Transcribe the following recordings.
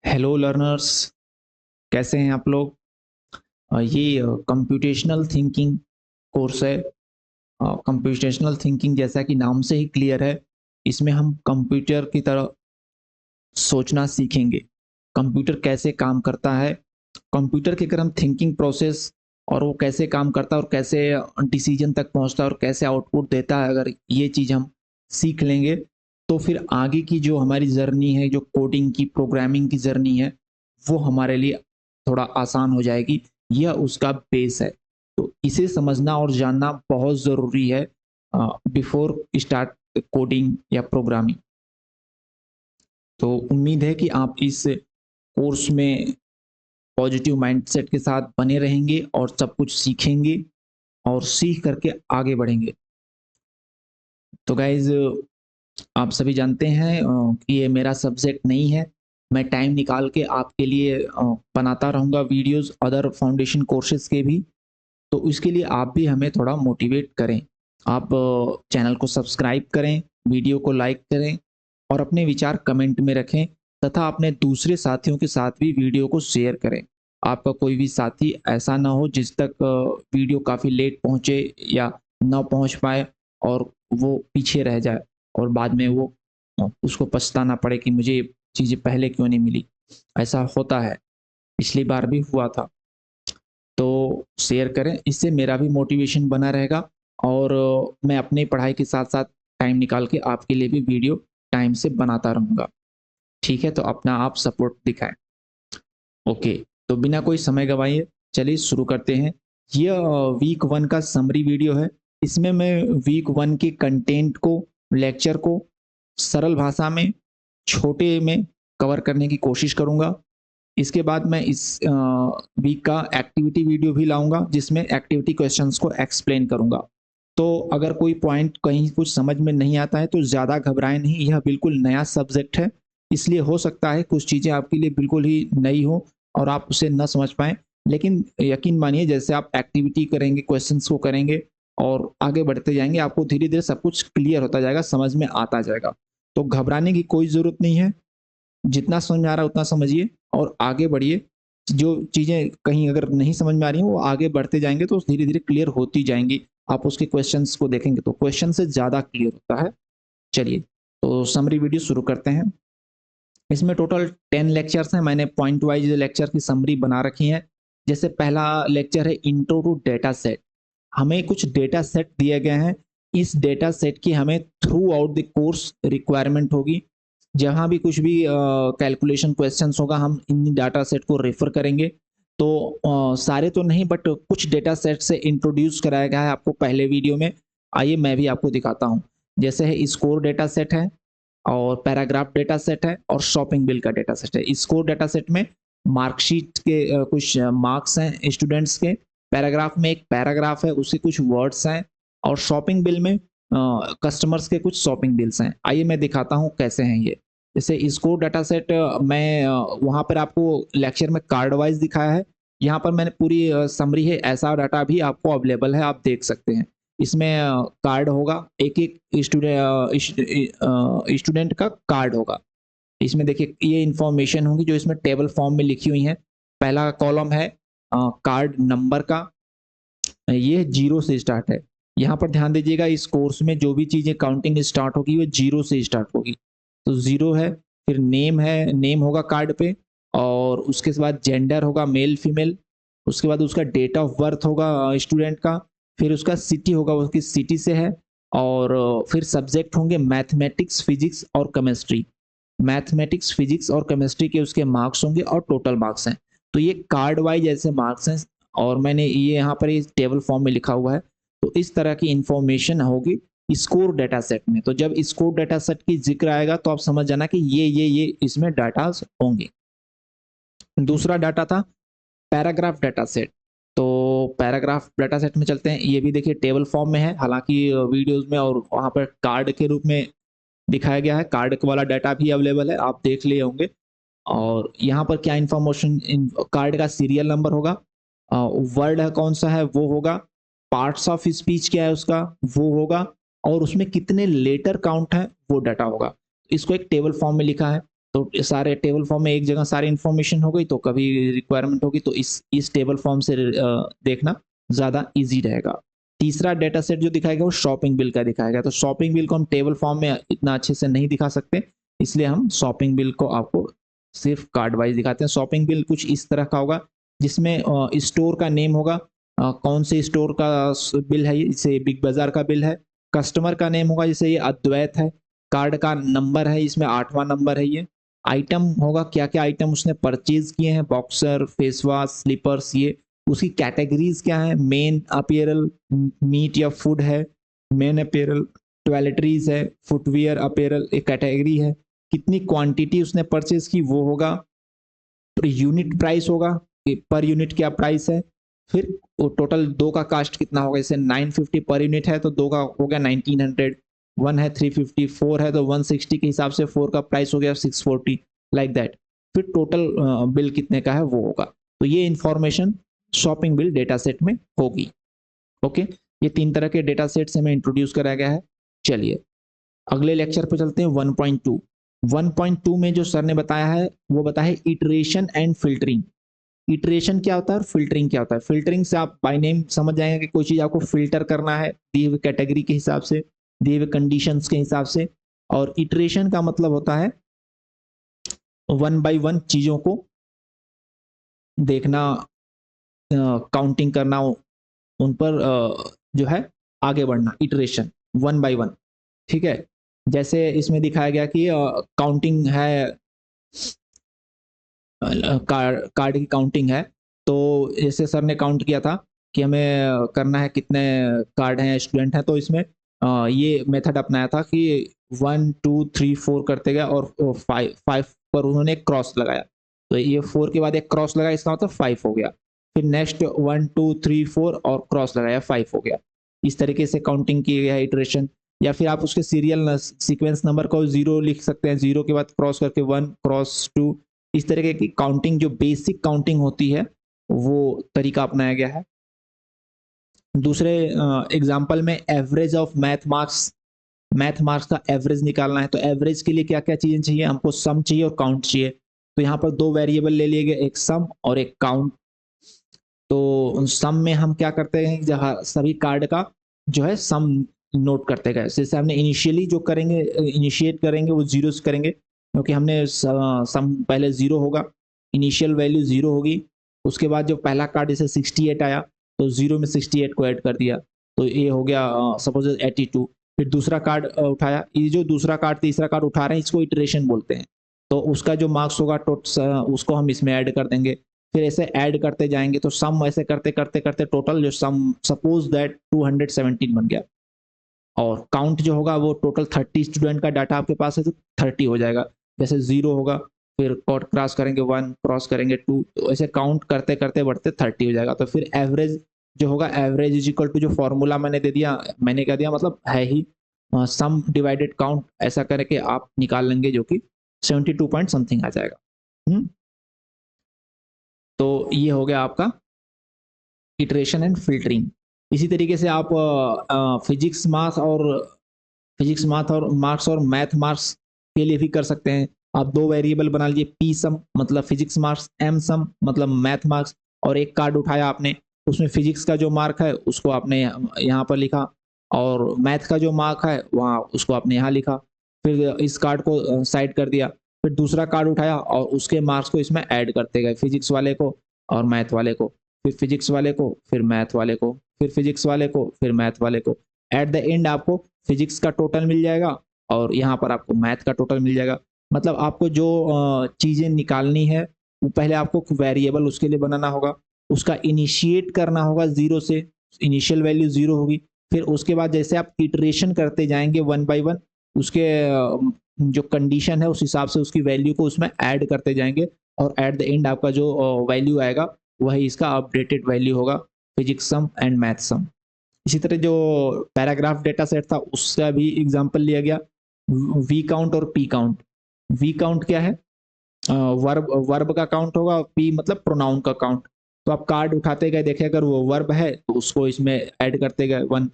Hello learners, कैसे हैं आप लोग। ये कंप्यूटेशनल थिंकिंग कोर्स है। कंप्यूटेशनल थिंकिंग जैसा कि नाम से ही क्लियर है, इसमें हम कंप्यूटर की तरह सोचना सीखेंगे। कंप्यूटर कैसे काम करता है, कंप्यूटर के अगर हम थिंकिंग प्रोसेस और वो कैसे काम करता है और कैसे डिसीजन तक पहुंचता है और कैसे आउटपुट देता है, अगर ये चीज़ हम सीख लेंगे तो फिर आगे की जो हमारी जर्नी है, जो कोडिंग की प्रोग्रामिंग की जर्नी है, वो हमारे लिए थोड़ा आसान हो जाएगी। यह उसका बेस है। तो इसे समझना और जानना बहुत ज़रूरी है बिफोर स्टार्ट कोडिंग या प्रोग्रामिंग। तो उम्मीद है कि आप इस कोर्स में पॉजिटिव माइंडसेट के साथ बने रहेंगे और सब कुछ सीखेंगे और सीख करके आगे बढ़ेंगे। तो गाइज, आप सभी जानते हैं कि ये मेरा सब्जेक्ट नहीं है। मैं टाइम निकाल के आपके लिए बनाता रहूँगा वीडियोस अदर फाउंडेशन कोर्सेज के भी। तो इसके लिए आप भी हमें थोड़ा मोटिवेट करें। आप चैनल को सब्सक्राइब करें, वीडियो को लाइक करें और अपने विचार कमेंट में रखें तथा अपने दूसरे साथियों के साथ भी वीडियो को शेयर करें। आपका कोई भी साथी ऐसा ना हो जिस तक वीडियो काफ़ी लेट पहुँचे या ना पहुँच पाए और वो पीछे रह जाए और बाद में वो उसको पछताना पड़े कि मुझे ये चीज़ें पहले क्यों नहीं मिली। ऐसा होता है, पिछली बार भी हुआ था। तो शेयर करें, इससे मेरा भी मोटिवेशन बना रहेगा और मैं अपनी पढ़ाई के साथ-साथ टाइम निकाल के आपके लिए भी वीडियो टाइम से बनाता रहूँगा। ठीक है? तो अपना आप सपोर्ट दिखाएँ। ओके, तो बिना कोई समय गँवाए चलिए शुरू करते हैं। यह वीक 1 का समरी वीडियो है। इसमें मैं वीक 1 के कंटेंट को, लेक्चर को सरल भाषा में, छोटे में कवर करने की कोशिश करूँगा। इसके बाद मैं इस वीक का एक्टिविटी वीडियो भी लाऊँगा, जिसमें एक्टिविटी क्वेश्चंस को एक्सप्लेन करूँगा। तो अगर कोई पॉइंट कहीं कुछ समझ में नहीं आता है तो ज़्यादा घबराएँ नहीं, यह बिल्कुल नया सब्जेक्ट है। इसलिए हो सकता है कुछ चीज़ें आपके लिए बिल्कुल ही नई हो और आप उसे ना समझ पाएँ। लेकिन यकीन मानिए, जैसे आप एक्टिविटी करेंगे, क्वेश्चंस को करेंगे और आगे बढ़ते जाएँगे, आपको धीरे-धीरे सब कुछ क्लियर होता जाएगा, समझ में आता जाएगा। तो घबराने की कोई ज़रूरत नहीं है। जितना समझ में आ रहा है उतना समझिए और आगे बढ़िए। जो चीज़ें कहीं अगर नहीं समझ में आ रही हैं, वो आगे बढ़ते जाएँगे तो धीरे-धीरे क्लियर होती जाएँगी। आप उसके क्वेश्चंस को देखेंगे तो क्वेश्चन से ज़्यादा क्लियर होता है। चलिए, तो समरी वीडियो शुरू करते हैं। इसमें टोटल 10 लेक्चर्स हैं। मैंने पॉइंट वाइज़ लेक्चर की समरी बना रखी है। जैसे पहला लेक्चर है इंट्रो टू डेटा सेट। हमें कुछ डेटा सेट दिए गए हैं। इस डेटा सेट की हमें through out the course requirement होगी। जहाँ भी कुछ भी कैलकुलेशन क्वेश्चंस होगा, हम इन डाटा सेट को रेफर करेंगे। तो सारे तो नहीं, बट कुछ डेटा सेट से इंट्रोड्यूस कराया गया है आपको पहले वीडियो में। आइए मैं भी आपको दिखाता हूँ। जैसे है स्कोर डेटा सेट है और पैराग्राफ डेटा सेट है और शॉपिंग बिल का डेटा सेट है। स्कोर डेटा सेट में मार्कशीट के कुछ मार्क्स हैं स्टूडेंट्स के। पैराग्राफ में एक पैराग्राफ है, उसके कुछ वर्ड्स हैं और शॉपिंग बिल में कस्टमर्स के कुछ शॉपिंग बिल्स हैं। आइए मैं दिखाता हूँ कैसे हैं ये। जैसे स्कोर डाटा सेट मैं वहाँ पर आपको लेक्चर में कार्ड वाइज दिखाया है। यहाँ पर मैंने पूरी समरी है, ऐसा डाटा भी आपको अवेलेबल है, आप देख सकते हैं। इसमें कार्ड होगा, एक-एक स्टूडेंट का कार्ड होगा। इसमें देखिए ये इन्फॉर्मेशन होंगी जो इसमें टेबल फॉर्म में लिखी हुई हैं। पहला कॉलम है कार्ड नंबर का, ये 0 से स्टार्ट है। यहाँ पर ध्यान दीजिएगा, इस कोर्स में जो भी चीज़ें काउंटिंग स्टार्ट होगी वो 0 से स्टार्ट होगी। तो 0 है, फिर नेम है, नेम होगा कार्ड पे और उसके बाद जेंडर होगा मेल फीमेल, उसके बाद उसका डेट ऑफ बर्थ होगा स्टूडेंट का, फिर उसका सिटी होगा, वो किस सिटी से है और फिर सब्जेक्ट होंगे मैथमेटिक्स, फिजिक्स और केमिस्ट्री। मैथमेटिक्स, फिजिक्स और केमिस्ट्री के उसके मार्क्स होंगे और टोटल मार्क्स हैं। तो ये कार्ड वाइज ऐसे मार्क्स हैं और मैंने ये यहाँ पर इस टेबल फॉर्म में लिखा हुआ है। तो इस तरह की इंफॉर्मेशन होगी स्कोर डेटा सेट में। तो जब स्कोर डेटा सेट की जिक्र आएगा तो आप समझ जाना कि ये इसमें डाटास होंगे। दूसरा डाटा था पैराग्राफ डेटा सेट। तो पैराग्राफ डेटा सेट में चलते हैं। ये भी देखिए टेबल फॉर्म में है, हालांकि वीडियोस में और वहाँ पर कार्ड के रूप में दिखाया गया है। कार्ड वाला डाटा भी अवेलेबल है, आप देख लिए होंगे। और यहाँ पर क्या इन्फॉर्मेशन, कार्ड का सीरियल नंबर होगा, वर्ड है कौन सा है वो होगा, पार्ट्स ऑफ स्पीच क्या है उसका वो होगा और उसमें कितने लेटर काउंट है वो डाटा होगा। इसको एक टेबल फॉर्म में लिखा है। तो सारे टेबल फॉर्म में एक जगह सारी इन्फॉर्मेशन हो गई, तो कभी रिक्वायरमेंट होगी तो इस टेबल फॉर्म से देखना ज़्यादा ईजी रहेगा। तीसरा डेटा सेट जो दिखाएगा वो शॉपिंग बिल का दिखाएगा। तो शॉपिंग बिल को हम टेबल फॉर्म में इतना अच्छे से नहीं दिखा सकते, इसलिए हम शॉपिंग बिल को आपको सिर्फ कार्ड वाइज दिखाते हैं। शॉपिंग बिल कुछ इस तरह का होगा जिसमें स्टोर का नेम होगा, कौन से स्टोर का बिल है, जैसे बिग बाजार का बिल है। कस्टमर का नेम होगा, जैसे ये अद्वैत है। कार्ड का नंबर है, इसमें 8वां नंबर है ये। आइटम होगा, क्या क्या आइटम उसने परचेज किए हैं, बॉक्सर, फेस वॉश, स्लीपर्स, ये उसकी कैटेगरीज क्या है, मेन अपीयरल, मीट या फूड है, मेन अपीयरल, टॉयलेटरीज है, फुटवियर अपीयरल एक कैटेगरी है, कितनी क्वांटिटी उसने परचेज की वो होगा, यूनिट प्राइस होगा कि पर यूनिट क्या प्राइस है, फिर वो टोटल दो का कास्ट कितना होगा, जैसे 950 पर यूनिट है तो दो का हो गया 1900, वन है 350, फोर है तो 160 के हिसाब से फोर का प्राइस हो गया 640, लाइक दैट। फिर टोटल बिल कितने का है वो होगा। तो ये information shopping bill data set में होगी। ओके, ये 3 तरह के डेटा सेट से हमें इंट्रोड्यूस कराया गया है। चलिए अगले लेक्चर पे चलते हैं 1.2। 1.2 में जो सर ने बताया है वो बताया है इटरेशन एंड फिल्टरिंग। इटरेशन क्या होता है और फिल्टरिंग क्या होता है। फिल्टरिंग से आप बाय नेम समझ जाएंगे कि कोई चीज आपको फिल्टर करना है दिए हुए कैटेगरी के हिसाब से, दिए हुए कंडीशंस के हिसाब से। और इटरेशन का मतलब होता है वन बाय वन चीजों को देखना, काउंटिंग करना, उन पर जो है आगे बढ़ना, इटरेशन वन बाय वन। ठीक है, जैसे इसमें दिखाया गया कि काउंटिंग है, कार्ड की काउंटिंग है। तो जैसे सर ने काउंट किया था कि हमें करना है कितने कार्ड हैं, स्टूडेंट हैं, तो इसमें ये मेथड अपनाया था कि 1 2 3 4 करते गए और 5 पर उन्होंने एक क्रॉस लगाया। तो ये 4 के बाद एक क्रॉस लगाया, इसका मतलब 5 हो गया। फिर नेक्स्ट 1 2 3 4 और क्रॉस लगाया, 5 हो गया। इस तरीके से काउंटिंग की गया है इटरेशन। या फिर आप उसके सीरियल सीक्वेंस नंबर को 0 लिख सकते हैं, 0 के बाद क्रॉस करके 1 क्रॉस 2। इस तरीके की काउंटिंग जो बेसिक काउंटिंग होती है वो तरीका अपनाया गया है। दूसरे एग्जाम्पल में average of math marks, math marks का एवरेज निकालना है। तो एवरेज के लिए क्या क्या चीजें चाहिए, हमको सम चाहिए और काउंट चाहिए। तो यहाँ पर दो वेरिएबल ले लिए गए, एक सम और एक काउंट। तो सम में हम क्या करते हैं, जहाँ सभी कार्ड का जो है सम नोट करते गए। जैसे हमने इनिशियली जो करेंगे, इनिशिएट करेंगे वो जीरो से करेंगे, क्योंकि हमने सम पहले जीरो होगा, इनिशियल वैल्यू जीरो होगी। उसके बाद जो पहला कार्ड जैसे 68 आया तो जीरो में 68 को ऐड कर दिया, तो ये हो गया सपोज 82। फिर दूसरा कार्ड उठाया, ये जो दूसरा कार्ड तीसरा कार्ड उठा रहे हैं इसको इटरेशन बोलते हैं। तो उसका जो मार्क्स होगा उसको हम इसमें ऐड कर देंगे। फिर ऐसे ऐड करते जाएंगे तो सम ऐसे करते करते करते टोटल जो सम सपोज दैट 217 बन गया। और काउंट जो होगा वो टोटल 30 स्टूडेंट का डाटा आपके पास है तो 30 हो जाएगा। जैसे जीरो होगा, फिर कॉट क्रॉस करेंगे 1, क्रॉस करेंगे 2, तो ऐसे काउंट करते करते बढ़ते 30 हो जाएगा। तो फिर एवरेज जो होगा, एवरेज इज इक्वल टू जो फॉर्मूला मैंने दे दिया, मैंने क्या दिया मतलब है ही सम डिवाइडेड काउंट, ऐसा करके आप निकाल लेंगे जो कि 72 पॉइंट समथिंग आ जाएगा। तो ये हो गया आपका इटरेशन एंड फिल्टरिंग। इसी तरीके से आप फिजिक्स माथ और मार्क्स और मैथ मार्क्स के लिए भी कर सकते हैं। आप दो वेरिएबल बना लीजिए, पी सम मतलब फिजिक्स मार्क्स, एम सम मतलब मैथ मार्क्स। और एक कार्ड उठाया आपने, उसमें फिजिक्स का जो मार्क है उसको आपने यहाँ पर लिखा, और मैथ का जो मार्क है वहाँ उसको आपने यहाँ लिखा। फिर इस कार्ड को साइड कर दिया, फिर दूसरा कार्ड उठाया और उसके मार्क्स को इसमें ऐड करते गए, फिजिक्स वाले को और मैथ वाले को, फिर फिजिक्स वाले को, फिर मैथ वाले को, फिर फिजिक्स वाले को, फिर मैथ वाले को। एट द एंड आपको फिजिक्स का टोटल मिल जाएगा और यहाँ पर आपको मैथ का टोटल मिल जाएगा। मतलब आपको जो चीज़ें निकालनी है वो पहले आपको वेरिएबल उसके लिए बनाना होगा, उसका इनिशिएट करना होगा जीरो से, इनिशियल वैल्यू जीरो होगी। फिर उसके बाद जैसे आप इटरेशन करते जाएंगे वन बाय वन, उसके जो कंडीशन है उस हिसाब से उसकी वैल्यू को उसमें ऐड करते जाएंगे, और एट द एंड आपका जो वैल्यू आएगा वही इसका अपडेटेड वैल्यू होगा, फिजिक्स सम एंड मैथ सम। इसी तरह जो पैराग्राफ डेटा सेट था उसका भी एग्जांपल लिया गया, वी काउंट और पी काउंट। वी काउंट क्या है, वर्ब वर्ब का काउंट होगा, पी मतलब प्रोनाउन का काउंट। तो आप कार्ड उठाते गए, देखे अगर वो वर्ब है तो उसको इसमें ऐड करते गए 1,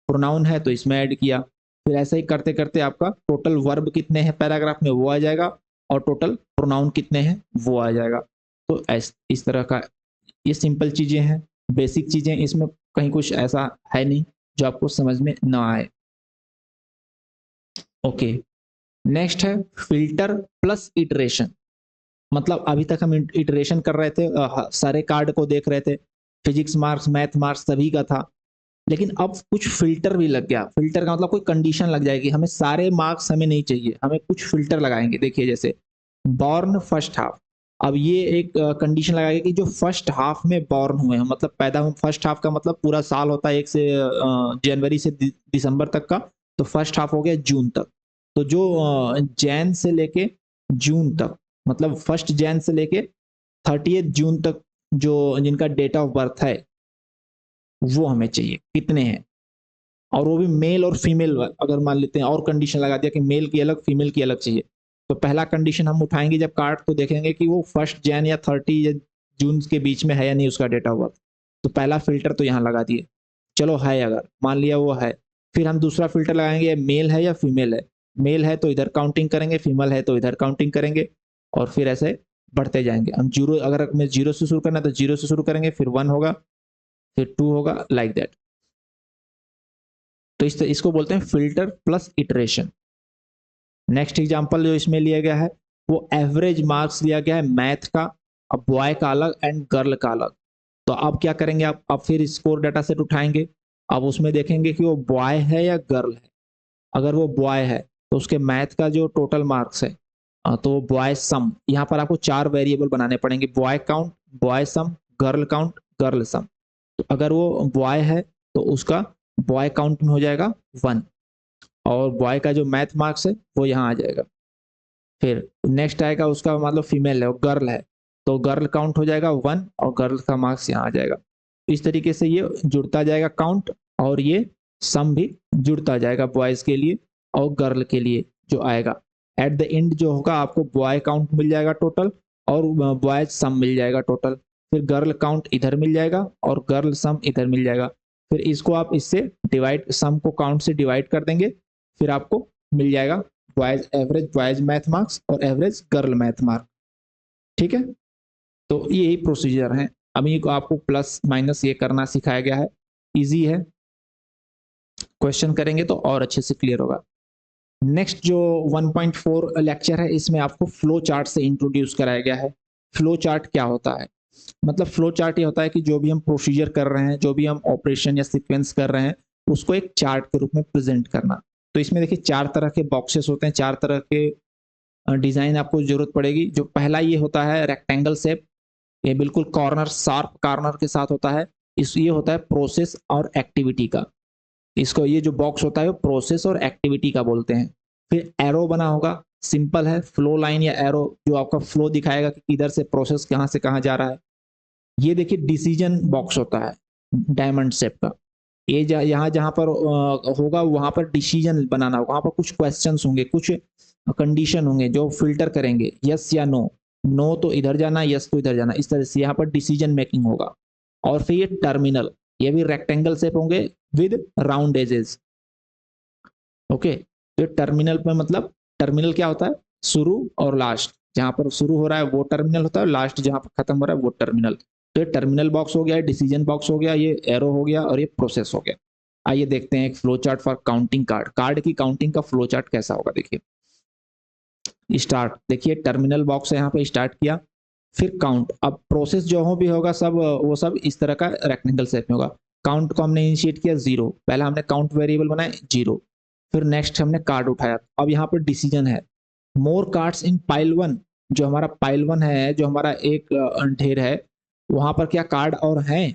प्रोनाउन है तो इसमें ऐड किया। फिर ऐसे ही करते करते आपका टोटल वर्ब कितने हैं पैराग्राफ में वो आ जाएगा, और टोटल प्रोनाउन कितने हैं वो आ जाएगा। तो इस तरह का ये सिंपल चीजें हैं, बेसिक चीजें, इसमें कहीं कुछ ऐसा है नहीं जो आपको समझ में ना आए। ओके, नेक्स्ट है फिल्टर प्लस इटरेशन। मतलब अभी तक हम इटरेशन कर रहे थे, सारे कार्ड को देख रहे थे, फिजिक्स मार्क्स मैथ मार्क्स सभी का था, लेकिन अब कुछ फिल्टर भी लग गया। फिल्टर का मतलब कोई कंडीशन लग जाएगी, हमें सारे मार्क्स हमें नहीं चाहिए, हमें कुछ फिल्टर लगाएंगे। देखिए जैसे बॉर्न फर्स्ट हाफ, अब ये एक कंडीशन लगाएगा कि जो फर्स्ट हाफ में बॉर्न हुए हैं, मतलब पैदा हुए, फर्स्ट हाफ का मतलब पूरा साल होता है, एक से जनवरी से दिसंबर तक का, तो फर्स्ट हाफ हो गया जून तक। तो जो जैन से लेके जून तक, मतलब फर्स्ट जैन से लेके 30 जून तक जो जिनका डेट ऑफ बर्थ है वो हमें चाहिए, कितने हैं, और वो भी मेल और फीमेल। अगर मान लेते हैं और कंडीशन लगा दिया कि मेल की अलग फीमेल की अलग चाहिए, तो पहला कंडीशन हम उठाएंगे जब कार्ड, तो देखेंगे कि वो फर्स्ट जैन या 30 जून के बीच में है या नहीं उसका डेट ऑफ बर्थ। तो पहला फिल्टर तो यहाँ लगा दिए, चलो है, अगर मान लिया वो है, फिर हम दूसरा फिल्टर लगाएंगे मेल है या फीमेल है। मेल है तो इधर काउंटिंग करेंगे, फीमेल है तो इधर काउंटिंग करेंगे, और फिर ऐसे बढ़ते जाएंगे हम। जीरो, अगर हमें जीरो से शुरू करना है तो जीरो से शुरू करेंगे, फिर 1 होगा, फिर 2 होगा, लाइक दैट। तो इसको बोलते हैं filter plus iteration. Next example जो इसमें लिया गया है वो एवरेज मार्क्स लिया गया है मैथ का, अब बॉय का अलग एंड गर्ल का अलग। तो अब क्या करेंगे, आप फिर स्कोर डाटा सेट उठाएंगे, अब उसमें देखेंगे कि वो बॉय है या गर्ल है। अगर वो बॉय है तो उसके मैथ का जो टोटल मार्क्स है, तो बॉय सम, यहाँ पर आपको 4 वेरिएबल बनाने पड़ेंगे, बॉय काउंट, बॉय सम, गर्ल काउंट, गर्ल सम। तो अगर वो बॉय है तो उसका बॉय काउंट में हो जाएगा 1, और बॉय का जो मैथ मार्क्स है वो यहाँ आ जाएगा। फिर नेक्स्ट आएगा उसका, मतलब फीमेल है, वो गर्ल है, तो गर्ल काउंट हो जाएगा 1 और गर्ल का मार्क्स यहाँ आ जाएगा। इस तरीके से ये जुड़ता जाएगा काउंट, और ये सम भी जुड़ता जाएगा बॉयज के लिए और गर्ल के लिए जो आएगा। एट द एंड जो होगा आपको बॉय काउंट मिल जाएगा टोटल, और बॉयज सम मिल जाएगा टोटल। फिर गर्ल काउंट इधर मिल जाएगा और गर्ल सम इधर मिल जाएगा। फिर इसको आप इससे डिवाइड, सम को काउंट से डिवाइड कर देंगे, फिर आपको मिल जाएगा boys average boys math marks और एवरेज गर्ल मैथ मार्क। ठीक है, तो यही प्रोसीजर है। अभी को आपको प्लस माइनस ये करना सिखाया गया है, इजी है, क्वेश्चन करेंगे तो और अच्छे से क्लियर होगा। नेक्स्ट जो 1.4 लेक्चर है इसमें आपको फ्लो चार्ट से इंट्रोड्यूस कराया गया है। फ्लो चार्ट क्या होता है, मतलब फ्लो चार्ट ये होता है कि जो भी हम प्रोसीजर कर रहे हैं, जो भी हम ऑपरेशन या सीक्वेंस कर रहे हैं, उसको एक चार्ट के रूप में प्रेजेंट करना। तो इसमें देखिए 4 तरह के बॉक्सेस होते हैं, 4 तरह के डिजाइन आपको जरूरत पड़ेगी। जो पहला ये होता है रेक्टेंगल शेप, ये बिल्कुल कॉर्नर, शार्प कॉर्नर के साथ होता है। इस ये होता है प्रोसेस और एक्टिविटी का, इसको ये जो बॉक्स होता है वो प्रोसेस और एक्टिविटी का बोलते हैं। फिर एरो बना होगा, सिंपल है, फ्लो लाइन या एरो जो आपका फ्लो दिखाएगा कि किधर से प्रोसेस कहाँ से कहाँ जा रहा है। ये देखिए डिसीजन बॉक्स होता है डायमंड शेप का, ये यहाँ जहाँ पर होगा वहां पर डिसीजन बनाना होगा, वहां पर कुछ क्वेश्चंस होंगे, कुछ कंडीशन होंगे जो फिल्टर करेंगे, यस या नो, नो तो इधर जाना, यस तो इधर जाना, इस तरह से यहाँ पर डिसीजन मेकिंग होगा। और फिर ये टर्मिनल, ये भी रेक्टेंगल शेप होंगे विद राउंड एजेस। ओके, तो टर्मिनल पे मतलब टर्मिनल क्या होता है, शुरू और लास्ट, जहां पर शुरू हो रहा है वो टर्मिनल होता है, लास्ट जहां पर खत्म हो रहा है वो टर्मिनल। तो ये टर्मिनल बॉक्स हो गया, डिसीजन बॉक्स हो गया, ये एरो हो गया, और ये प्रोसेस हो गया। आइए देखते हैं एक flow chart for counting card, card की काउंटिंग का फ्लो चार्ट कैसा होगा। देखिए स्टार्ट, देखिए टर्मिनल बॉक्स है यहाँ पे, स्टार्ट किया, फिर काउंट। अब प्रोसेस जो हो भी होगा सब वो सब इस तरह का रेक्टेंगल शेप में होगा। काउंट को हमने इनिशिएट किया 0, पहला हमने काउंट वेरिएबल बनाया 0, फिर नेक्स्ट हमने कार्ड उठाया। अब यहाँ पर डिसीजन है, मोर कार्ड्स इन पाइल 1, जो हमारा पाइल 1 है, जो हमारा एक ढेर है, वहां पर क्या कार्ड और हैं,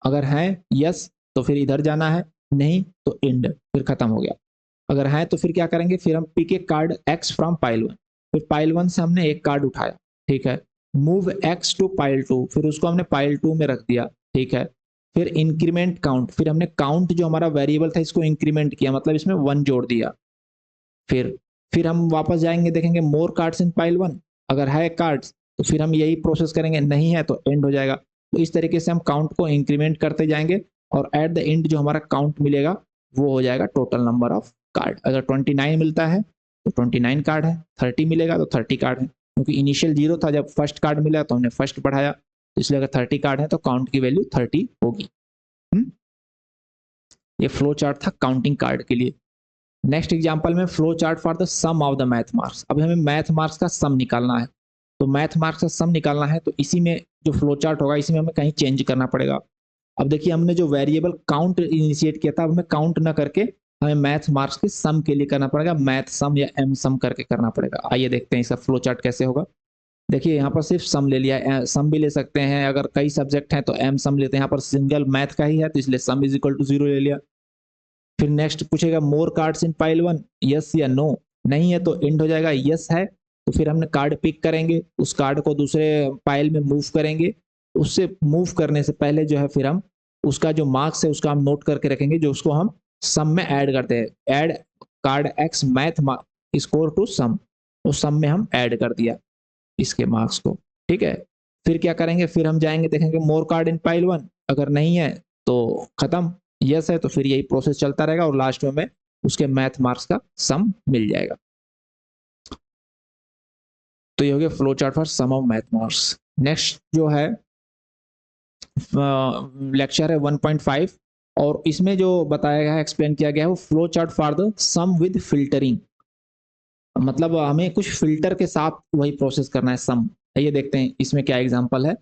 अगर हैं यस तो फिर इधर जाना है, नहीं तो एंड, फिर खत्म हो गया। अगर है तो फिर क्या करेंगे, फिर हम pick a card X from pile 1, फिर पाइल 1 से हमने एक कार्ड उठाया, ठीक है, मूव एक्स टू पाइल 2, फिर उसको हमने पाइल 2 में रख दिया, ठीक है। फिर इंक्रीमेंट काउंट, फिर हमने काउंट जो हमारा वेरिएबल था इसको इंक्रीमेंट किया, मतलब इसमें 1 जोड़ दिया। फिर हम वापस जाएंगे, देखेंगे मोर कार्ड्स इन पाइल 1, अगर है कार्ड्स तो फिर हम यही प्रोसेस करेंगे, नहीं है तो एंड हो जाएगा। तो इस तरीके से हम काउंट को इंक्रीमेंट करते जाएंगे, और एट द एंड जो हमारा काउंट मिलेगा वो हो जाएगा टोटल नंबर ऑफ कार्ड। अगर 29 मिलता है तो 29 कार्ड है, 30 मिलेगा तो 30 कार्ड है, क्योंकि इनिशियल 0 था, जब फर्स्ट कार्ड मिला तो हमने फर्स्ट बढ़ाया, तो इसलिए अगर 30 कार्ड है तो काउंट की वैल्यू 30 होगी। ये फ्लो चार्ट था काउंटिंग कार्ड के लिए। नेक्स्ट एग्जांपल में flow chart for the sum of the math marks. अभी हमें मैथ मार्क्स का सम निकालना है, तो मैथ मार्क्स का सम निकालना है तो इसी में जो फ्लो चार्ट होगा इसी में हमें कहीं चेंज करना पड़ेगा। अब देखिए हमने जो वेरिएबल काउंट इनिशिएट किया था, अब हमें काउंट ना करके हमें मैथ मार्क्स के सम के लिए करना पड़ेगा, मैथ सम या एम सम करके करना पड़ेगा। आइए देखते हैं इसका फ्लो चार्ट कैसे होगा। देखिए यहाँ पर सिर्फ सम ले लिया, सम भी ले सकते हैं, अगर कई सब्जेक्ट हैं तो एम सम लेते हैं, यहाँ पर सिंगल मैथ का ही है तो इसलिए सम इज इक्वल टू 0 ले लिया। फिर नेक्स्ट पूछेगा मोर कार्ड्स इन पाइल 1, यस या नो, नहीं है तो इंड हो जाएगा, यस है तो फिर हमने कार्ड पिक करेंगे, उस कार्ड को दूसरे पाइल में मूव करेंगे, उससे मूव करने से पहले जो है फिर हम उसका जो मार्क्स है उसका हम नोट करके रखेंगे, जो उसको हम सम में ऐड करते हैं, add card x math score to sum, उस सम में हम ऐड कर दिया इसके मार्क्स को, ठीक है। फिर क्या करेंगे, फिर हम जाएंगे देखेंगे मोर कार्ड इन पाइल 1, अगर नहीं है तो खत्म, यस है तो फिर यही प्रोसेस चलता रहेगा और लास्ट में हमें उसके मैथ मार्क्स का सम मिल जाएगा। तो ये हो गया flow chart for sum of math marks. नेक्स्ट जो है लेक्चर है 1.5 और इसमें जो बताया गया है, एक्सप्लेन किया गया है वो flow chart for the sum with filtering, मतलब हमें कुछ फिल्टर के साथ वही प्रोसेस करना है सम। ये देखते हैं इसमें क्या एग्जांपल है।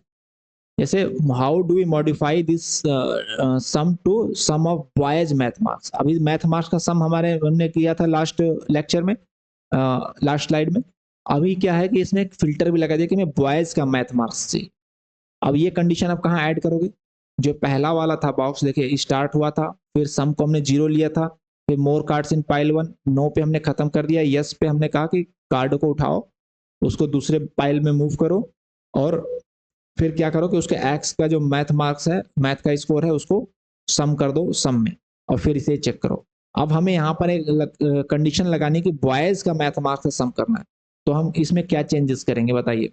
जैसे how do we modify this sum to sum of boys math marks. अभी मैथ मार्क्स का सम हमारे हमने किया था लास्ट लेक्चर में, लास्ट स्लाइड में। अभी क्या है कि इसमें एक फिल्टर भी लगा दिया कि मैं बॉयज का मैथ मार्क्स चाहिए। अब ये कंडीशन आप कहाँ ऐड करोगे, जो पहला वाला था बॉक्स देखिए स्टार्ट हुआ था, फिर सम को हमने 0 लिया था, फिर more cards in pile 1, no पे हमने खत्म कर दिया, यस पे हमने कहा कि कार्ड को उठाओ उसको दूसरे पाइल में मूव करो और फिर क्या करो कि उसके एक्स का जो मैथ मार्क्स है, मैथ का स्कोर है, उसको सम कर दो सम में और फिर इसे चेक करो। अब हमें यहाँ पर एक कंडीशन लगानी कि बॉयज का मैथ मार्क्स का सम करना है, तो हम इसमें क्या चेंजेस करेंगे बताइए।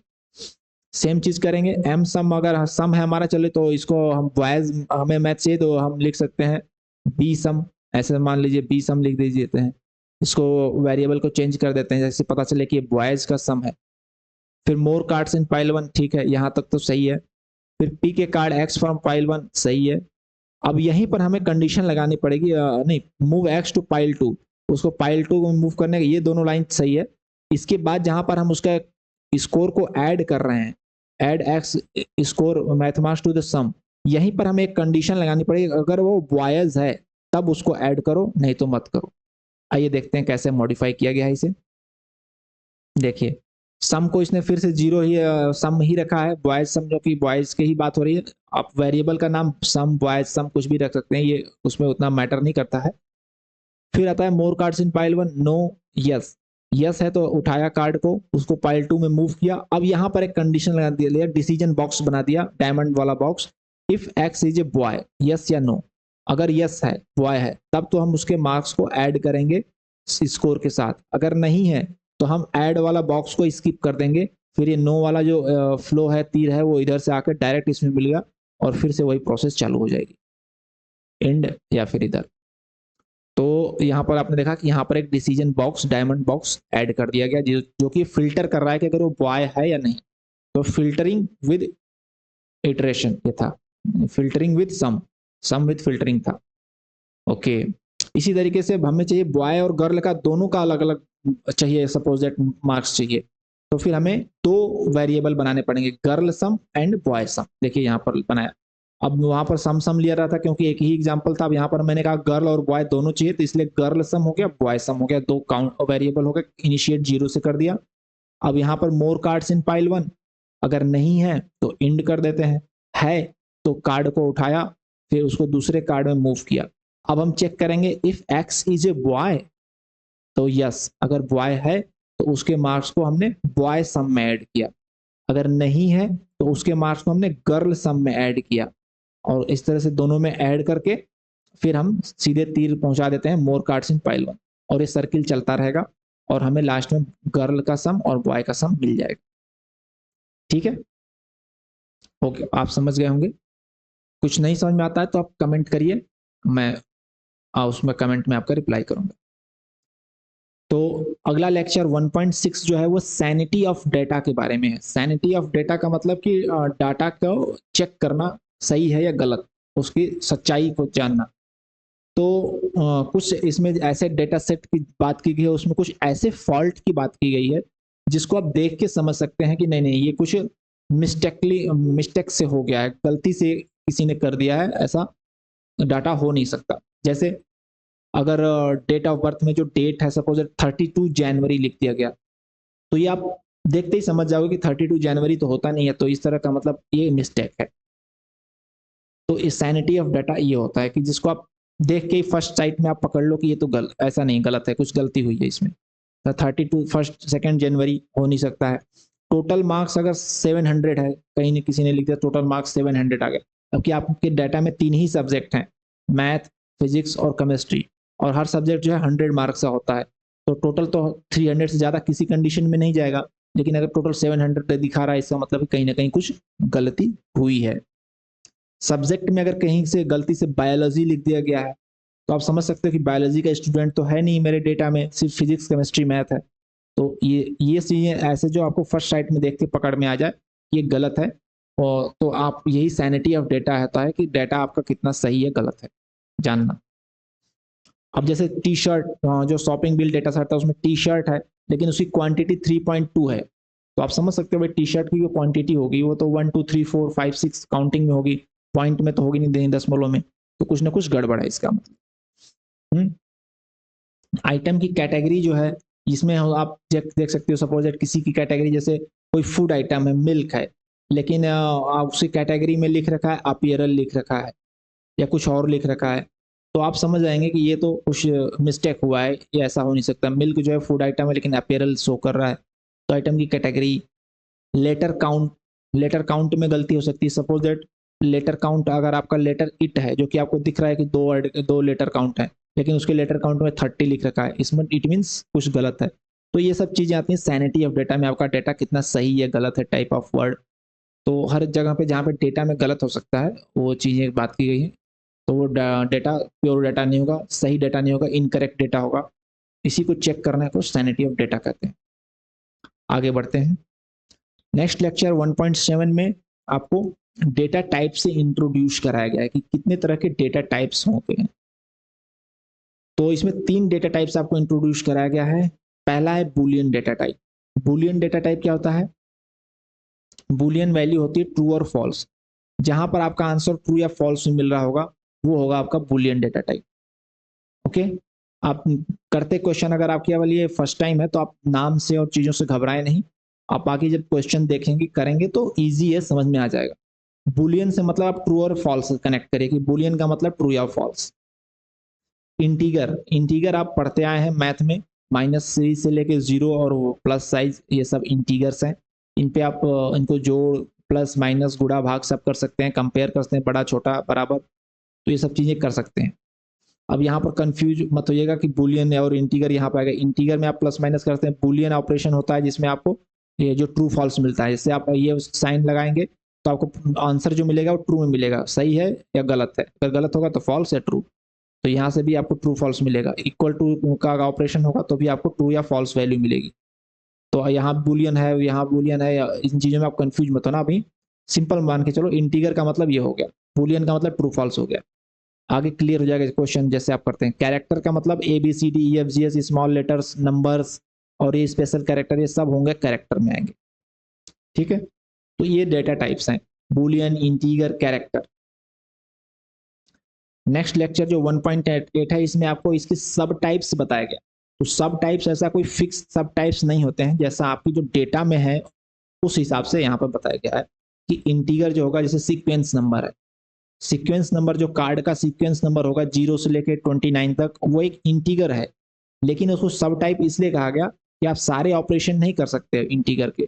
सेम चीज करेंगे, एम सम अगर सम है हमारा चले तो इसको हम बॉयज हमें मैथ चाहिए तो हम लिख सकते हैं बी सम, ऐसे मान लीजिए बी सम लिख दीजिए हैं, इसको वेरिएबल को चेंज कर देते हैं जैसे पता चले कि ये बॉयज का सम है। फिर मोर कार्ड्स इन पाइल 1, ठीक है यहाँ तक तो सही है। फिर पी के कार्ड एक्स फ्रॉम पाइल 1, सही है। अब यहीं पर हमें कंडीशन लगानी पड़ेगी, नहीं मूव एक्स टू पाइल 2, उसको पाइल 2 में मूव करने का, ये दोनों लाइन सही है। इसके बाद जहां पर हम उसका स्कोर को ऐड कर रहे हैं, add x score math marks to the sum, यहीं पर हमें एक कंडीशन लगानी पड़ेगी, अगर वो बॉयज है तब उसको ऐड करो नहीं तो मत करो। आइए देखते हैं कैसे मॉडिफाई किया गया है इसे। देखिए सम को इसने फिर से 0 ही सम ही रखा है, बॉयज सम, जो कि बॉयज की ही बात हो रही है। आप वेरिएबल का नाम सम बॉयज सम कुछ भी रख सकते हैं, ये उसमें उतना मैटर नहीं करता है। फिर आता है more cards in pile 1, no yes, yes है तो उठाया कार्ड को उसको पाइल 2 में मूव किया। अब यहाँ पर एक कंडीशन लगा दिया, डिसीजन बॉक्स बना दिया डायमंड वाला box, if x is a boy, yes या नो, अगर यस है बॉय है तब तो हम उसके मार्क्स को ऐड करेंगे स्कोर के साथ, अगर नहीं है तो हम ऐड वाला बॉक्स को स्किप कर देंगे, फिर ये नो वाला जो फ्लो है तीर है वो इधर से आकर डायरेक्ट इसमें मिलेगा और फिर से वही प्रोसेस चालू हो जाएगी एंड या फिर इधर। तो यहाँ पर आपने देखा कि यहाँ पर एक decision box diamond box add कर दिया गया जो कि फिल्टर कर रहा है कि अगर वो बॉय है या नहीं। तो फिल्टरिंग विद इटरेशन ये था, filtering with sum with filtering था। ओके, इसी तरीके से हमें चाहिए बॉय और गर्ल का दोनों का अलग अलग चाहिए, सपोज दैट मार्क्स चाहिए, तो फिर हमें दो वेरिएबल बनाने पड़ेंगे, गर्ल सम एंड बॉय सम। देखिए यहाँ पर बनाया, अब वहां पर सम सम लिया रहा था क्योंकि एक ही एग्जांपल था, अब यहाँ पर मैंने कहा गर्ल और बॉय दोनों चाहिए तो इसलिए गर्ल सम हो गया बॉय सम हो गया, दो काउंट वेरिएबल हो गए, इनिशिएट 0 से कर दिया। अब यहाँ पर मोर कार्ड्स इन पाइल 1, अगर नहीं है तो इंड कर देते हैं, है तो कार्ड को उठाया फिर उसको दूसरे कार्ड में मूव किया। अब हम चेक करेंगे if x is a boy तो यस, अगर बॉय है तो उसके मार्क्स को हमने बॉय सम में ऐड किया, अगर नहीं है तो उसके मार्क्स को हमने गर्ल सम में ऐड किया, और इस तरह से दोनों में ऐड करके फिर हम सीधे तीर पहुंचा देते हैं मोर कार्ड्स इन पाइल 1 और ये सर्किल चलता रहेगा और हमें लास्ट में गर्ल का सम और बॉय का सम मिल जाएगा। ठीक है, ओके, आप समझ गए होंगे। कुछ नहीं समझ में आता है तो आप कमेंट करिए, मैं उसमें कमेंट में आपका रिप्लाई करूंगा। तो अगला लेक्चर 1.6 जो है वो सैनिटी ऑफ डेटा के बारे में है। सैनिटी ऑफ डेटा का मतलब कि डाटा को चेक करना सही है या गलत, उसकी सच्चाई को जानना। तो कुछ इसमें ऐसे डेटा सेट की बात की गई है, उसमें कुछ ऐसे फॉल्ट की बात की गई है जिसको आप देख के समझ सकते हैं कि नहीं नहीं ये कुछ मिस्टेक से हो गया है, गलती से किसी ने कर दिया है, ऐसा डाटा हो नहीं सकता। जैसे अगर डेट ऑफ बर्थ में जो डेट है सपोज 32 जनवरी लिख दिया गया, तो ये आप देखते ही समझ जाओगे कि 32 जनवरी तो होता नहीं है, तो इस तरह का मतलब ये मिस्टेक है। तो इस सैनिटी ऑफ डाटा ये होता है कि जिसको आप देख के फर्स्ट साइट में आप पकड़ लो कि ये तो ऐसा नहीं, गलत है, कुछ गलती हुई है इसमें। 2 हो नहीं सकता है। टोटल मार्क्स अगर 700 है, कहीं ने किसी ने लिख दिया टोटल मार्क्स 700 आ गया, जबकि आपके डाटा में 3 ही सब्जेक्ट हैं, मैथ, फिजिक्स और केमिस्ट्री, और हर सब्जेक्ट जो है 100 मार्क्स का होता है, तो टोटल तो 300 से ज़्यादा किसी कंडीशन में नहीं जाएगा। लेकिन अगर टोटल 700 दिखा रहा है, इसका मतलब कहीं ना कहीं कुछ गलती हुई है। सब्जेक्ट में अगर कहीं से गलती से बायोलॉजी लिख दिया गया है, तो आप समझ सकते हो कि बायोलॉजी का स्टूडेंट तो है नहीं मेरे डेटा में, सिर्फ फिजिक्स केमिस्ट्री मैथ है। तो ये चीज़ें ऐसे जो आपको फर्स्ट साइट में देख के पकड़ में आ जाए ये गलत है। और तो आप यही सैनिटी ऑफ डेटा होता है कि डेटा आपका कितना सही है गलत है जानना। अब जैसे टी शर्ट, जो शॉपिंग बिल डेटा सेट था उसमें टी शर्ट है, लेकिन उसकी क्वांटिटी 3.2 है, तो आप समझ सकते हो भाई टी शर्ट की जो क्वांटिटी होगी वो तो 1 2 3 4 5 6 काउंटिंग में होगी, पॉइंट में तो होगी नहीं, दशमलव में, तो कुछ ना कुछ गड़बड़ है इसका मतलब। आइटम की कैटेगरी जो है, इसमें आप देख सकते हो सपोज किसी की कैटेगरी, जैसे कोई फूड आइटम है, मिल्क है, लेकिन उसी कैटेगरी में लिख रखा है अपीयरल लिख रखा है या कुछ और लिख रखा है, तो आप समझ जाएंगे कि ये तो कुछ मिस्टेक हुआ है, ये ऐसा हो नहीं सकता। मिल्क जो है फूड आइटम है लेकिन अपीयरल शो कर रहा है, तो आइटम की कैटेगरी। लेटर काउंट में गलती हो सकती है, सपोज दैट लेटर काउंट, अगर आपका लेटर इट है जो कि आपको दिख रहा है कि दो लेटर काउंट है, लेकिन उसके लेटर काउंट में 30 लिख रखा है, इसमें इट मीन्स कुछ गलत है। तो ये सब चीजें आती हैं सैनिटी ऑफ डेटा में, आपका डेटा कितना सही है गलत है, टाइप ऑफ वर्ड। तो हर जगह पे जहाँ पे डेटा में गलत हो सकता है वो चीजें बात की गई है। तो वो डेटा प्योर डेटा नहीं होगा, सही डेटा नहीं होगा, इनकरेक्ट डेटा होगा। इसी को चेक करने को सैनिटी ऑफ डेटा कहते हैं। आगे बढ़ते हैं। नेक्स्ट लेक्चर 1.7 में आपको डेटा टाइप से इंट्रोड्यूस कराया गया है कि कितने तरह के डेटा टाइप्स होते हैं। तो इसमें 3 डेटा टाइप्स आपको इंट्रोड्यूस कराया गया है। पहला है Boolean data type. Boolean data type क्या होता है? बुलियन वैल्यू होती है ट्रू और फॉल्स। जहां पर आपका आंसर ट्रू या फॉल्स में मिल रहा होगा वो होगा आपका बुलियन डेटा टाइप। ओके, आप करते क्वेश्चन, अगर आपकी वाली ये फर्स्ट टाइम है तो आप नाम से और चीजों से घबराए नहीं, आप आगे जब क्वेश्चन देखेंगे करेंगे तो इजी है, समझ में आ जाएगा। बुलियन से मतलब आप ट्रू और फॉल्स कनेक्ट करिए कि बुलियन का मतलब ट्रू या फॉल्स। इंटीगर, इंटीगर आप पढ़ते आए हैं मैथ में, -3 से लेके 0 और प्लस साइज, ये सब इंटीगर्स हैं। इन पे आप इनको जोड़ प्लस माइनस गुणा भाग सब कर सकते हैं, कंपेयर कर सकते हैं, बड़ा छोटा बराबर, तो ये सब चीजें कर सकते हैं। अब यहाँ पर कंफ्यूज मत होइएगा कि बुलियन और इंटीगर यहाँ पे आएगा। इंटीगर में आप प्लस माइनस करते हैं, बुलियन ऑपरेशन होता है जिसमें आपको ये जो ट्रू फॉल्स मिलता है, जैसे आप ये साइन लगाएंगे तो आपको आंसर जो मिलेगा वो ट्रू में मिलेगा, सही है या गलत है, अगर गलत होगा तो फॉल्स या ट्रू। तो यहाँ से भी आपको ट्रू फॉल्स मिलेगा। इक्वल टू का ऑपरेशन होगा तो भी आपको ट्रू या फॉल्स वैल्यू मिलेगी। तो यहाँ बुलियन है, यहाँ बुलियन है, इन चीजों में आप कंफ्यूज मत हो ना। अभी सिंपल मान के चलो, इंटीगर का मतलब ये हो गया, बुलियन का मतलब ट्रू फॉल्स हो गया। आगे क्लियर हो जाएगा क्वेश्चन जैसे आप करते हैं। कैरेक्टर का मतलब ABCDEFGH स्मॉल लेटर्स, नंबर्स, और ये स्पेशल कैरेक्टर, ये सब होंगे कैरेक्टर में आएंगे। ठीक है, तो ये डेटा टाइप्स हैं, Boolean, integer, character. Next lecture जो 1.8 है इसमें आपको इसके सब टाइप्स बताया गया। तो सब टाइप्स ऐसा कोई फिक्स सब टाइप्स नहीं होते हैं, जैसा आपकी जो डेटा में है उस हिसाब से यहाँ पर बताया गया है कि इंटीगर जो होगा जैसे सीक्वेंस नंबर है, सीक्वेंस नंबर जो कार्ड का सीक्वेंस नंबर होगा 0 से लेकर 29 तक, वो एक इंटीगर है, लेकिन उसको सब टाइप इसलिए कहा गया कि आप सारे ऑपरेशन नहीं कर सकते इंटीगर के।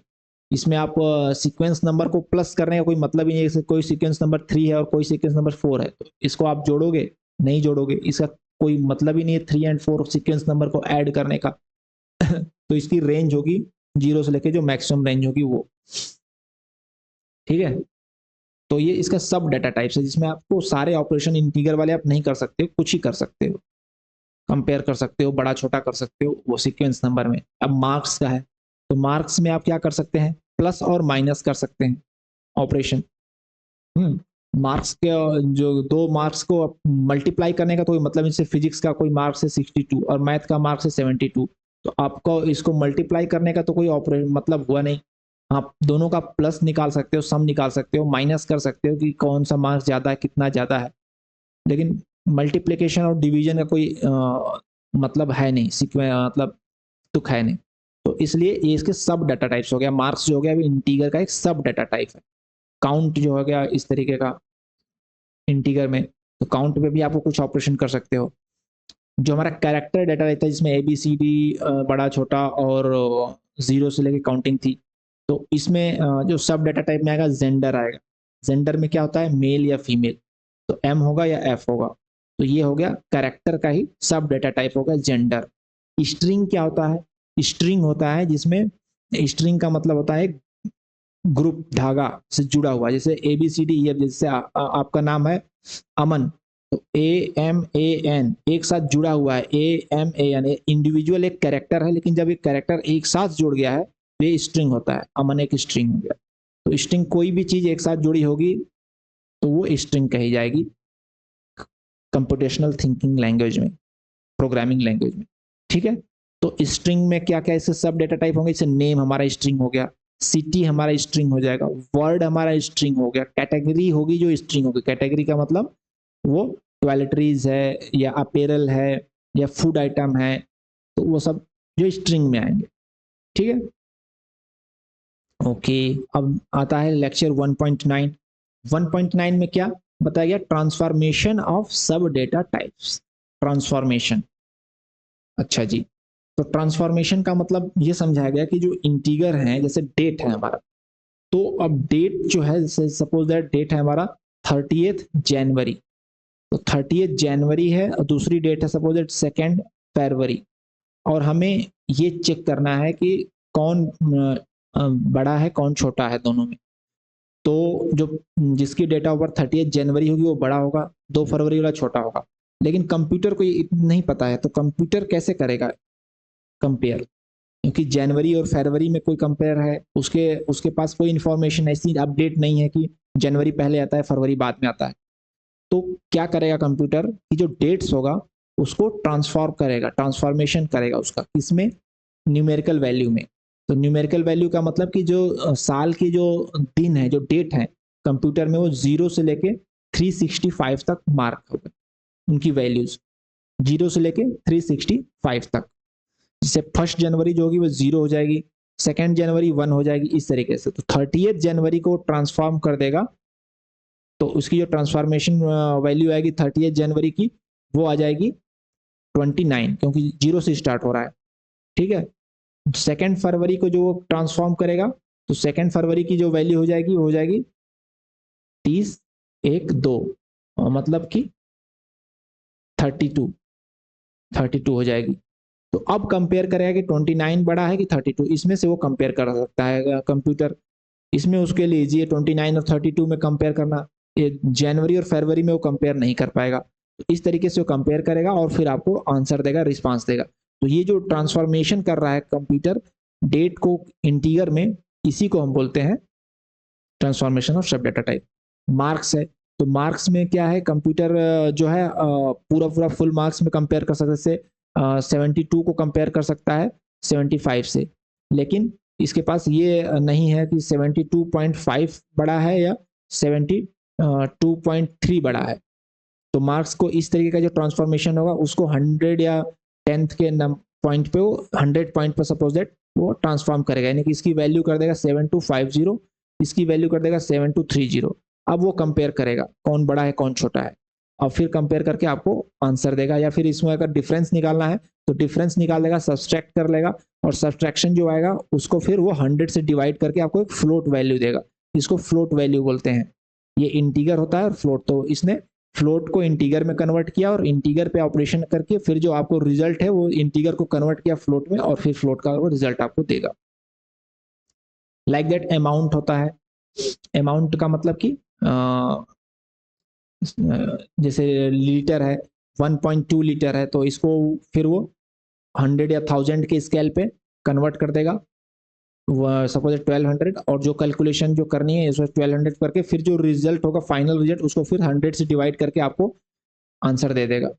इसमें आप सीक्वेंस नंबर को प्लस करने का कोई मतलब ही नहीं है, जैसे कोई सीक्वेंस नंबर 3 है और कोई सीक्वेंस नंबर 4 है, तो इसको आप जोड़ोगे नहीं जोड़ोगे, इसका कोई मतलब ही नहीं है 3 एंड 4 सीक्वेंस नंबर को ऐड करने का। तो इसकी रेंज होगी 0 से लेकर जो मैक्सिमम रेंज होगी वो। ठीक है, तो ये इसका सब डाटा टाइप्स है जिसमें आपको सारे ऑपरेशन इंटीगर वाले आप नहीं कर सकते, कुछ ही कर सकते हो। कंपेयर कर सकते हो, बड़ा छोटा कर सकते हो वो सीक्वेंस नंबर में। अब मार्क्स का है, तो मार्क्स में आप क्या कर सकते हैं, प्लस और माइनस कर सकते हैं ऑपरेशन। मार्क्स के जो दो मार्क्स को मल्टीप्लाई करने का तो कोई मतलब, जैसे फिजिक्स का कोई मार्क्स है 62 और मैथ का मार्क्स है 72, तो आपको इसको मल्टीप्लाई करने का तो कोई ऑपरेशन मतलब हुआ नहीं। आप दोनों का प्लस निकाल सकते हो, सम निकाल सकते हो, माइनस कर सकते हो कि कौन सा मार्क्स ज्यादा है, कितना ज्यादा है, लेकिन मल्टीप्लिकेशन और डिवीजन का कोई मतलब है नहीं, सीक्वेंस मतलब तुक है नहीं। तो इसलिए ये इसके सब डाटा टाइप्स हो गया। मार्क्स जो हो गया इंटीगर का एक सब डाटा टाइप है। काउंट जो हो गया इस तरीके का इंटीगर में, तो काउंट पे भी आपको कुछ ऑपरेशन कर सकते हो। जो हमारा कैरेक्टर डाटा रहता है जिसमें ए बी सी डी, बड़ा छोटा और जीरो से लेके काउंटिंग थी, तो इसमें जो सब डाटा टाइप में आएगा जेंडर आएगा। जेंडर में क्या होता है, मेल या फीमेल, तो एम होगा या एफ होगा। तो ये हो गया कैरेक्टर का ही सब डाटा टाइप होगा जेंडर। स्ट्रिंग क्या होता है, स्ट्रिंग होता है जिसमें, स्ट्रिंग का मतलब होता है ग्रुप, धागा से जुड़ा हुआ, जैसे A B C D E F, जैसे आपका नाम है अमन, तो ए एम ए एन एक साथ जुड़ा हुआ है, A M A N individual एक कैरेक्टर है, लेकिन जब एक कैरेक्टर एक साथ जुड़ गया है तो ये स्ट्रिंग होता है। अमन एक स्ट्रिंग हो गया। तो स्ट्रिंग कोई भी चीज एक साथ जुड़ी होगी तो वो स्ट्रिंग कही जाएगी कंप्यूटेशनल थिंकिंग लैंग्वेज में, प्रोग्रामिंग लैंग्वेज में। ठीक है, तो स्ट्रिंग में क्या क्या ऐसे सब डेटा टाइप होंगे, जैसे नेम हमारा स्ट्रिंग हो गया, सिटी हमारा स्ट्रिंग हो जाएगा, वर्ड हमारा स्ट्रिंग हो गया, कैटेगरी होगी जो स्ट्रिंग होगी। कैटेगरी का मतलब वो टॉयलेटरीज है या अपेरल है या फूड आइटम है, तो वो सब जो स्ट्रिंग में आएंगे। ठीक है, ओके। अब आता है लेक्चर 1.9। 1.9 में क्या बताया गया, ट्रांसफॉर्मेशन ऑफ सब डेटा टाइप्स। ट्रांसफॉर्मेशन, अच्छा जी, तो ट्रांसफॉर्मेशन का मतलब ये समझाया गया कि जो इंटीगर है, जैसे डेट है हमारा, तो अब डेट जो है, सपोज दैट डेट है हमारा 30 जनवरी, तो 30 जनवरी है, और दूसरी डेट है सपोज दैट 2 फरवरी, और हमें ये चेक करना है कि कौन बड़ा है कौन छोटा है दोनों में। तो जो जिसकी डेट ऑफ बर्थ 30 जनवरी होगी वो बड़ा होगा, 2 फरवरी वाला छोटा होगा। लेकिन कंप्यूटर को ये नहीं पता है, तो कंप्यूटर कैसे करेगा कंपेयर, क्योंकि जनवरी और फरवरी में कोई कंपेयर है, उसके उसके पास कोई इंफॉर्मेशन ऐसी अपडेट नहीं है कि जनवरी पहले आता है फरवरी बाद में आता है। तो क्या करेगा कंप्यूटर कि जो डेट्स होगा उसको ट्रांसफॉर्म करेगा, ट्रांसफॉर्मेशन करेगा उसका, इसमें न्यूमेरिकल वैल्यू में। तो न्यूमेरिकल वैल्यू का मतलब कि जो साल की जो दिन है, जो डेट है कंप्यूटर में, वो 0 से लेके 365 तक मार्क होगा, उनकी वैल्यूज 0 से लेके 365 तक। जैसे 1 जनवरी जो होगी वो 0 हो जाएगी, 2 जनवरी 1 हो जाएगी, इस तरीके से। तो 30 जनवरी को ट्रांसफॉर्म कर देगा, तो उसकी जो ट्रांसफॉर्मेशन वैल्यू आएगी 30 जनवरी की, वो आ जाएगी 29, क्योंकि 0 से स्टार्ट हो रहा है। ठीक है, 2 फरवरी को जो ट्रांसफॉर्म करेगा, तो 2 फरवरी की जो वैल्यू हो जाएगी वो हो जाएगी 30 1 2, मतलब कि 32, 32 हो जाएगी। तो अब कंपेयर करेगा कि 29 बड़ा है कि 32, इसमें से वो कंपेयर कर सकता है कंप्यूटर। इसमें उसके लिए इजी है 29 और 32 में कंपेयर करना, ये जनवरी और फरवरी में वो कंपेयर नहीं कर पाएगा। तो इस तरीके से वो कंपेयर करेगा और फिर आपको आंसर देगा, रिस्पांस देगा। तो ये जो ट्रांसफॉर्मेशन कर रहा है कंप्यूटर डेट को इंटीगर में, इसी को हम बोलते हैं ट्रांसफॉर्मेशन ऑफ सब डेटा टाइप। मार्क्स है, तो मार्क्स में क्या है, कंप्यूटर जो है पूरा पूरा फुल मार्क्स में कंपेयर कर सकते से 72 को कंपेयर कर सकता है 75 से, लेकिन इसके पास ये नहीं है कि 72.5 बड़ा है या 72.3 बड़ा है। तो मार्क्स को इस तरीके का जो ट्रांसफॉर्मेशन होगा उसको 100 या 10th के पॉइंट पे वो 100 पॉइंट पर सपोज दैट वो ट्रांसफॉर्म करेगा, यानी कि इसकी वैल्यू कर देगा 7250, इसकी वैल्यू कर देगा 7230। अब वो कंपेयर करेगा कौन बड़ा है कौन छोटा है, और फिर कंपेयर करके आपको आंसर देगा। या फिर इसमें अगर डिफरेंस निकालना है तो डिफरेंस निकाल देगा, सब्सट्रैक्ट कर लेगा, और सब्सट्रैक्शन जो आएगा उसको फिर वो 100 से डिवाइड करके आपको एक फ्लोट वैल्यू देगा, इसको फ्लोट वैल्यू बोलते हैं। ये इंटीगर होता है और फ्लोट, तो इसने फ्लोट को इंटीगर में कन्वर्ट किया और इंटीगर पे ऑपरेशन करके फिर जो आपको रिजल्ट है वो इंटीगर को कन्वर्ट किया फ्लोट में, और फिर फ्लोट का वो रिजल्ट आपको देगा। लाइक दैट अमाउंट होता है, अमाउंट का मतलब कि जैसे लीटर है, 1.2 लीटर है तो इसको फिर वो 100 या 1000 के स्केल पे कन्वर्ट कर देगा, सपोज 1200, और जो कैलकुलेशन जो करनी है इसको 1200 करके फिर जो रिजल्ट होगा फाइनल रिजल्ट उसको फिर 100 से डिवाइड करके आपको आंसर दे देगा।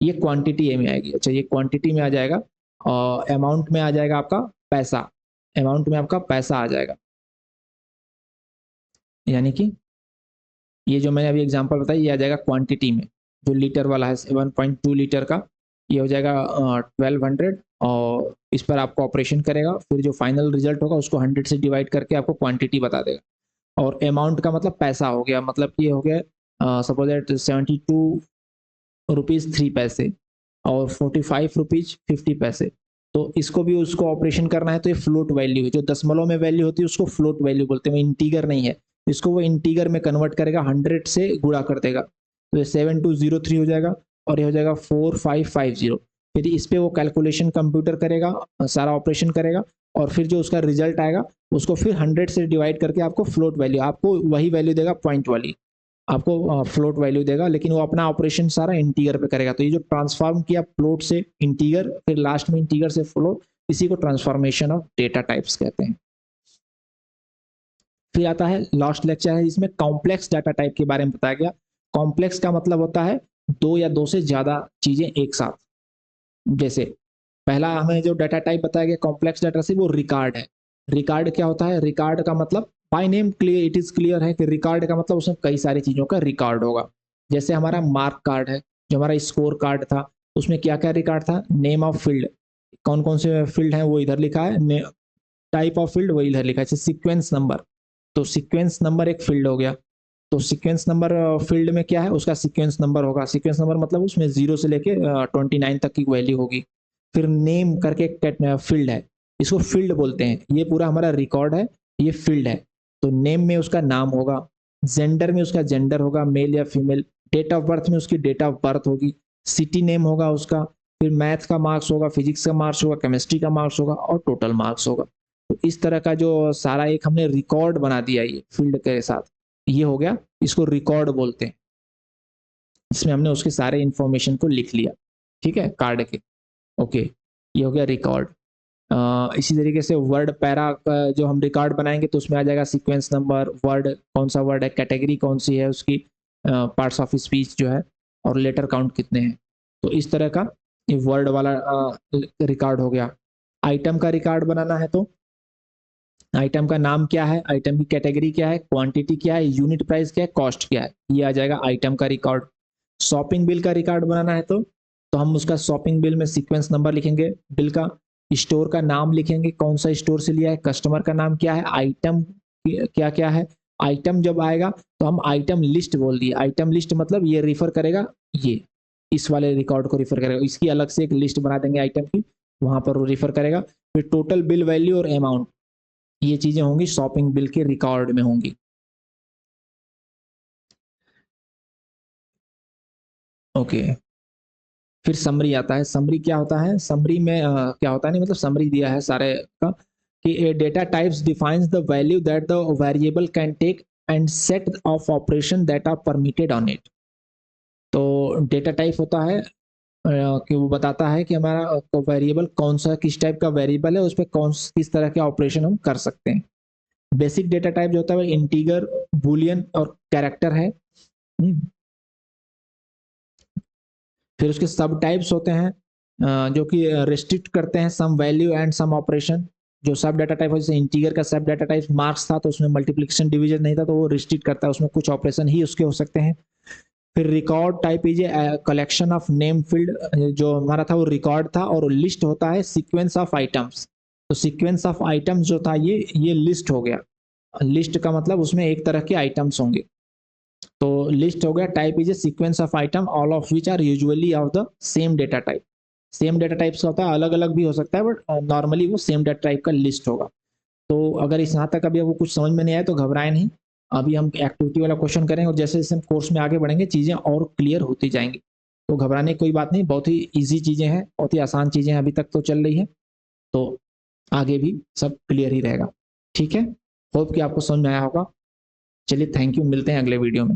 ये क्वांटिटी में आएगी। अच्छा, ये क्वांटिटी में आ जाएगा और अमाउंट में आ जाएगा आपका पैसा, अमाउंट में आपका पैसा आ जाएगा। यानी कि ये जो मैंने अभी एग्जांपल बताया ये आ जाएगा क्वांटिटी में, जो लीटर वाला है 1.2 लीटर का ये हो जाएगा 1200, और इस पर आपको ऑपरेशन करेगा, फिर जो फाइनल रिजल्ट होगा उसको 100 से डिवाइड करके आपको क्वांटिटी बता देगा। और अमाउंट का मतलब पैसा हो गया, मतलब ये हो गया सपोज दैट 72 रुपीज़ 3 पैसे और 45 रुपीज़ 50 पैसे। तो इसको भी उसको ऑपरेशन करना है तो ये फ्लोट वैल्यू है, जो दशमलव में वैल्यू होती है उसको फ्लोट वैल्यू बोलते हैं, वो इंटीगर नहीं है। इसको वो इंटीगर में कन्वर्ट करेगा, 100 से गुणा कर देगा, तो ये 7203 हो जाएगा और ये हो जाएगा 4550। फिर इस पर वो कैलकुलेशन कंप्यूटर करेगा, सारा ऑपरेशन करेगा, और फिर जो उसका रिजल्ट आएगा उसको फिर 100 से डिवाइड करके आपको फ्लोट वैल्यू, आपको वही वैल्यू देगा पॉइंट वाली, आपको फ्लोट वैल्यू देगा, लेकिन वो अपना ऑपरेशन सारा इंटीगर पे करेगा। तो ये जो ट्रांसफॉर्म किया फ्लोट से इंटीगर, फिर लास्ट में इंटीगर से फ्लोट, इसी को ट्रांसफॉर्मेशन ऑफ डेटा टाइप्स कहते हैं। फिर आता है लास्ट लेक्चर है, इसमें कॉम्प्लेक्स डाटा टाइप के बारे में बताया गया। कॉम्प्लेक्स का मतलब होता है दो या दो से ज्यादा चीजें एक साथ। जैसे पहला हमें जो डाटा टाइप बताया गया कॉम्प्लेक्स डाटा से, वो रिकॉर्ड है। रिकॉर्ड क्या होता है? रिकॉर्ड का मतलब by name clear, it is clear है कि रिकॉर्ड का मतलब उसमें कई सारी चीजों का रिकॉर्ड होगा। जैसे हमारा मार्क कार्ड है, जो हमारा स्कोर कार्ड था, उसमें क्या क्या रिकॉर्ड था? नेम ऑफ फील्ड, कौन कौन से फील्ड है वो इधर लिखा है, टाइप ऑफ फील्ड वो इधर लिखा है, सीक्वेंस नंबर, तो सीक्वेंस नंबर एक फील्ड हो गया। तो सीक्वेंस नंबर फील्ड में क्या है? उसका सीक्वेंस नंबर होगा। सीक्वेंस नंबर मतलब उसमें 0 से लेके 29 तक की वैल्यू होगी। फिर नेम करके एक फील्ड है, इसको फील्ड बोलते हैं, ये पूरा हमारा रिकॉर्ड है, ये फील्ड है। तो नेम में उसका नाम होगा, जेंडर में उसका जेंडर होगा, मेल या फीमेल, डेट ऑफ बर्थ में उसकी डेट ऑफ बर्थ होगी, सिटी नेम होगा उसका, फिर मैथ का मार्क्स होगा, फिजिक्स का मार्क्स होगा, केमिस्ट्री का मार्क्स होगा, और टोटल मार्क्स होगा। तो इस तरह का जो सारा एक हमने रिकॉर्ड बना दिया ये फील्ड के साथ, ये हो गया, इसको रिकॉर्ड बोलते हैं। इसमें हमने उसके सारे इंफॉर्मेशन को लिख लिया, ठीक है, कार्ड के। ओके, ये हो गया रिकॉर्ड। इसी तरीके से वर्ड पैरा जो हम रिकॉर्ड बनाएंगे तो उसमें आ जाएगा सीक्वेंस नंबर, वर्ड कौन सा वर्ड है, कैटेगरी कौन सी है उसकी, पार्ट्स ऑफ स्पीच जो है, और लेटर काउंट कितने हैं। तो इस तरह का ये वर्ड वाला रिकॉर्ड हो गया। आइटम का रिकॉर्ड बनाना है तो आइटम का नाम क्या है, आइटम की कैटेगरी क्या है, क्वांटिटी क्या है, यूनिट प्राइस क्या है, कॉस्ट क्या है, ये आ जाएगा आइटम का रिकॉर्ड। शॉपिंग बिल का रिकॉर्ड बनाना है तो हम उसका शॉपिंग बिल में सीक्वेंस नंबर लिखेंगे, बिल का, स्टोर का नाम लिखेंगे, कौन सा स्टोर से लिया है, कस्टमर का नाम क्या है, आइटम क्या क्या है। आइटम जब आएगा तो हम आइटम लिस्ट बोल दिए, आइटम लिस्ट मतलब ये रिफर करेगा, ये इस वाले रिकॉर्ड को रिफर करेगा, इसकी अलग से एक लिस्ट बना देंगे आइटम की, वहां पर वो रिफर करेगा। फिर टोटल बिल वैल्यू और अमाउंट, ये चीजें होंगी शॉपिंग बिल के रिकॉर्ड में होंगी। ओके, फिर समरी आता है। समरी क्या होता है? समरी में क्या होता है, नहीं मतलब समरी दिया है सारे का, कि a data types defines the value that the variable can take and set of operation that are permitted on it. तो डेटा टाइप होता है कि वो बताता है कि हमारा वेरिएबल कौन सा, किस टाइप का वेरिएबल है, उस पर कौन किस तरह के ऑपरेशन हम कर सकते हैं। बेसिक डेटा टाइप जो होता है वो इंटीगर, बुलियन और कैरेक्टर है। फिर उसके सब टाइप्स होते हैं जो कि रिस्ट्रिक्ट करते हैं some value and some operation. जो सब डाटा टाइप, जैसे इंटीगर का सब डाटा टाइप मार्क्स था तो उसमें मल्टीप्लिकेशन डिवीजन नहीं था, तो वो रिस्ट्रिक्ट करता है, उसमें कुछ ऑपरेशन ही उसके हो सकते हैं। फिर record type is collection of name field, जो हमारा था वो रिकॉर्ड था, और लिस्ट होता है सीक्वेंस ऑफ आइटम्स। तो सीक्वेंस ऑफ आइटम्स जो था ये लिस्ट हो गया। लिस्ट का मतलब उसमें एक तरह के आइटम्स होंगे, तो लिस्ट हो गया। Type is a sequence of item all of which are usually of the same data type. Same data types का होता है, अलग अलग भी हो सकता है, बट नॉर्मली वो सेम डेटा टाइप का लिस्ट होगा। तो अगर इस यहाँ तक अभी आपको कुछ समझ में नहीं आया तो घबराए नहीं, अभी हम एक्टिविटी वाला क्वेश्चन करेंगे, और जैसे जैसे हम कोर्स में आगे बढ़ेंगे चीज़ें और क्लियर होती जाएंगी। तो घबराने की कोई बात नहीं, बहुत ही ईजी चीज़ें हैं, बहुत ही आसान चीज़ें हैं, अभी तक तो चल रही है, तो आगे भी सब क्लियर ही रहेगा। ठीक है, होप कि आपको समझ में आया होगा। चलिए, थैंक यू, मिलते हैं अगले वीडियो में।